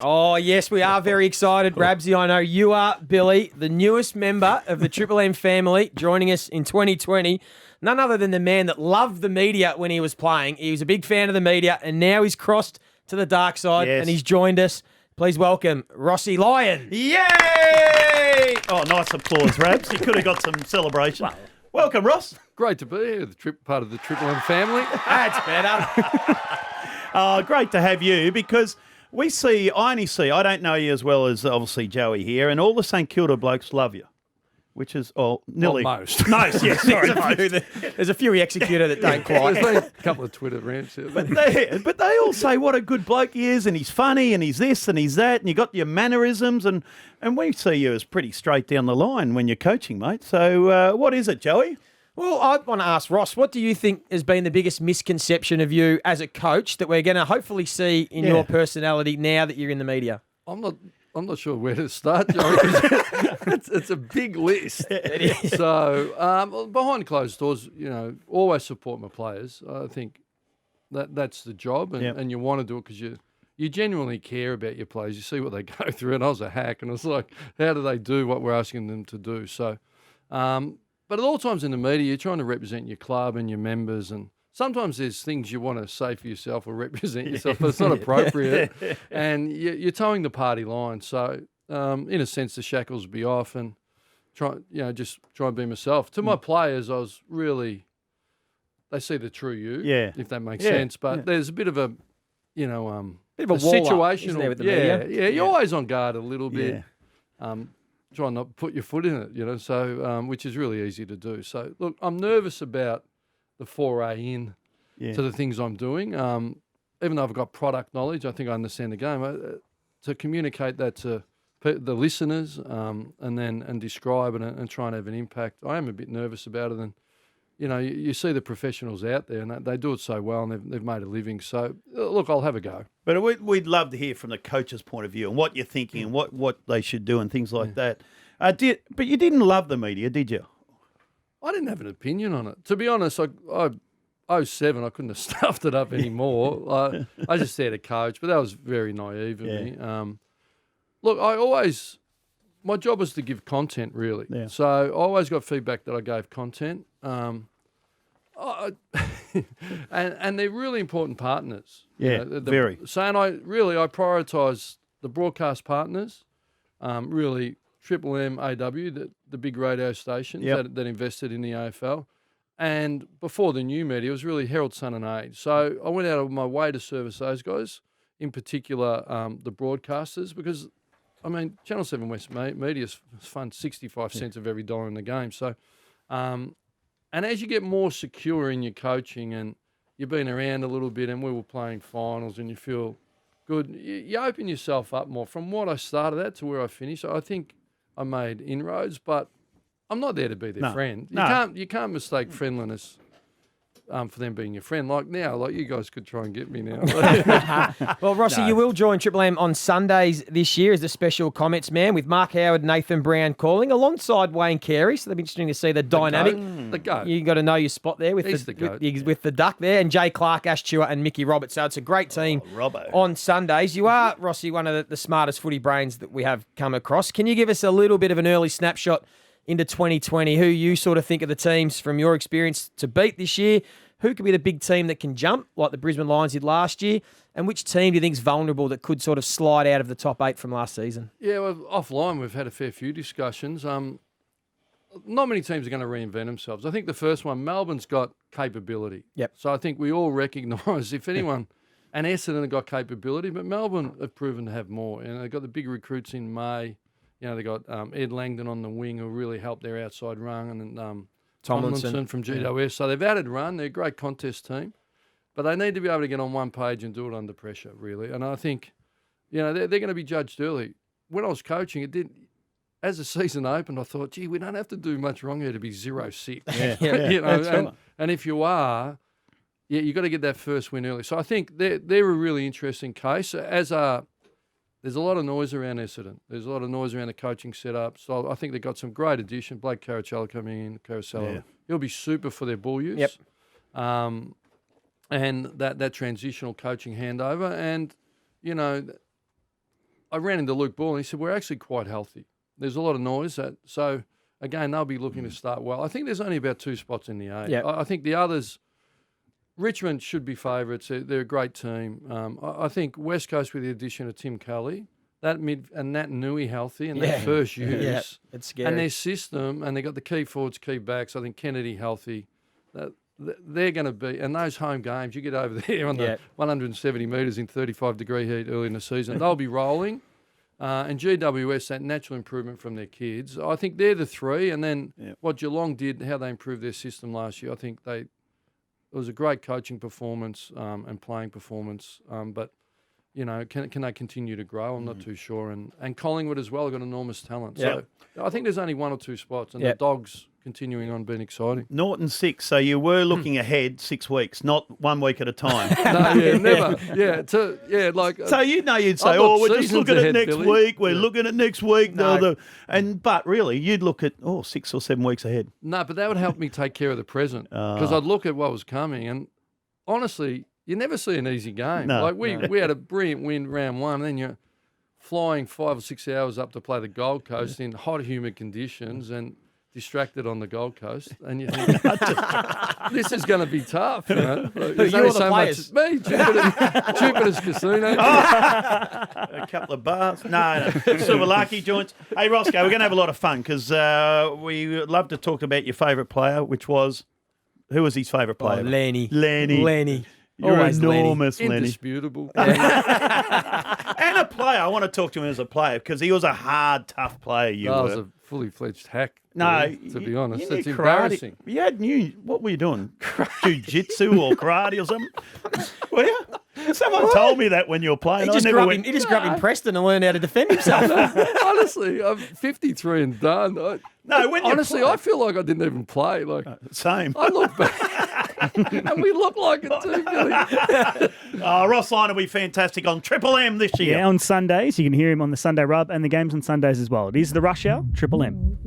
Oh, yes, we are very excited, Rabsy. I know you are, Billy, the newest member of the Triple M family, joining us in 2020. None other than the man that loved the media when he was playing. He was a big fan of the media, and now he's crossed to the dark side, and he's joined us. Please welcome Rossi Lyon. Yay! Oh, nice applause, Rabs. You could have got some celebration. Welcome, Ross. Great to be here, part of the Triple M family. That's better. Great to have you because I only see, I don't know you as well as obviously Joey here, and all the St Kilda blokes love you, which is nearly. Well, most. Most, yes, sorry. There's a few we executed that don't quite. There's been a couple of Twitter rants here. But they all say what a good bloke he is, and he's funny, and he's this, and he's that, and you got your mannerisms, and we see you as pretty straight down the line when you're coaching, mate. So what is it, Joey? Well, I want to ask Ross, what do you think has been the biggest misconception of you as a coach that we're going to hopefully see in your personality now that you're in the media? I'm not sure where to start, Joey. It's a big list. It is. So behind closed doors, always support my players. I think that's the job, and you want to do it because you genuinely care about your players. You see what they go through, and I was a hack, and it's like, how do they do what we're asking them to do? So, but at all times in the media, you're trying to represent your club and your members, and sometimes there's things you want to say for yourself or represent yourself, but it's not appropriate, and you're towing the party line. So, in a sense, the shackles will be off, and just try and be myself. To my players, they see the true you, if that makes sense. But there's a bit of a, bit of a wall situation. Up, with the media? You're always on guard a little bit. Try not to put your foot in it, so which is really easy to do. So, look, I'm nervous about the foray in to the things I'm doing. Even though I've got product knowledge, I think I understand the game. To communicate that to the listeners and describe it and try and have an impact, I am a bit nervous about it. And, you see the professionals out there and they do it so well and they've made a living. So, look, I'll have a go. But we'd love to hear from the coach's point of view and what you're thinking and what they should do and things like that. But you didn't love the media, did you? I didn't have an opinion on it. To be honest, I 07, I couldn't have stuffed it up anymore. I just there to coach, but that was very naive of me. Look, my job was to give content, really. Yeah. So I always got feedback that I gave content. And they're really important partners. Yeah, very. So, and I prioritise the broadcast partners, really Triple M, AW, the big radio stations that invested in the AFL. And before the new media, it was really Herald, Sun and Age. So I went out of my way to service those guys, in particular the broadcasters, because, Channel 7 West Media funds 65 cents of every dollar in the game. So, and as you get more secure in your coaching and you've been around a little bit and we were playing finals and you feel good, you open yourself up more. From what I started at to where I finished, I think I made inroads, but I'm not there to be their friend. You can't mistake friendliness for them being your friend. Like now, you guys could try and get me now. Well, Rossi, you will join Triple M on Sundays this year as the special comments man with Mark Howard, Nathan Brown calling alongside Wayne Carey. So it'll be interesting to see the dynamic. The goat. You got to know your spot there with the duck there, and Jay Clark, Ash Stewart, and Mickey Roberts. So it's a great team on Sundays. You are, Rossi, one of the smartest footy brains that we have come across. Can you give us a little bit of an early snapshot into 2020, who you sort of think are the teams from your experience to beat this year? Who could be the big team that can jump like the Brisbane Lions did last year? And which team do you think is vulnerable that could sort of slide out of the top 8 from last season? Yeah, well, offline we've had a fair few discussions. Not many teams are going to reinvent themselves. I think the first one, Melbourne's got capability. Yep. So I think we all recognise if anyone, and Essendon have got capability, but Melbourne have proven to have more. And they've got the big recruits in May. They got Ed Langdon on the wing who really helped their outside run, and Tomlinson from GWS. So they've added run. They're a great contest team, but they need to be able to get on one page and do it under pressure, really. And I think, they're going to be judged early. When I was coaching, it did. As the season opened, I thought, gee, we don't have to do much wrong here to be 0-6. And if you are, you've got to get that first win early. So I think they're a really interesting case. There's a lot of noise around Essendon. There's a lot of noise around the coaching setup. So I think they've got some great addition. Blake Caracella coming in, Carosello. He'll be super for their ball use. Yep. And that transitional coaching handover. And, I ran into Luke Ball and he said, we're actually quite healthy. There's a lot of noise. So, again, they'll be looking to start well. I think there's only about 2 spots in the A. Yep. I think the others, Richmond should be favourites. They're a great team. I think West Coast with the addition of Tim Kelly, that and Nat Nui healthy and that first use. It's scary. And their system, and they got the key forwards, key backs. I think Kennedy healthy. They're going to be, and those home games, you get over there on the 170 metres in 35-degree heat early in the season, they'll be rolling. And GWS, that natural improvement from their kids. I think they're the 3. And then what Geelong did, how they improved their system last year, I think it was a great coaching performance and playing performance. But, you know, can they continue to grow? I'm not too sure. And Collingwood as well have got enormous talent. So I think there's only 1 or 2 spots, and the Dogs continuing on being exciting. Norton 6, so you were looking ahead 6 weeks, not 1 week at a time. Never. So you'd say, we're just looking at next week. We're looking at next week. No. But really, you'd look at 6 or 7 weeks ahead. No, but that would help me take care of the present because I'd look at what was coming, and honestly, you never see an easy game. No, we had a brilliant win round 1, and then you're flying 5 or 6 hours up to play the Gold Coast in hot, humid conditions and distracted on the Gold Coast, and you think this is going to be tough. You know, there's only so much. Me, Jupiter's Casino, a couple of bars. No, Silverlarky joints. Hey, Roscoe, we're going to have a lot of fun because we love to talk about your favourite player, which was who was his favourite player? Lenny. You're Always enormous, Lenny. Indisputable. And a player. I want to talk to him as a player because he was a hard, tough player. I was a fully fledged hack. No, to be honest, it's embarrassing. What were you doing? Jiu-jitsu or karate or something? Were you? Someone told me that when you were playing. He just grew up in Preston and learned how to defend himself. Honestly, I'm 53 and done. I feel like I didn't even play. Same. I look back, and we look like it too, Billy. Ross Lyon will be fantastic on Triple M this year. Yeah, on Sundays. You can hear him on the Sunday Rub and the games on Sundays as well. It is the Rush Hour, Triple M.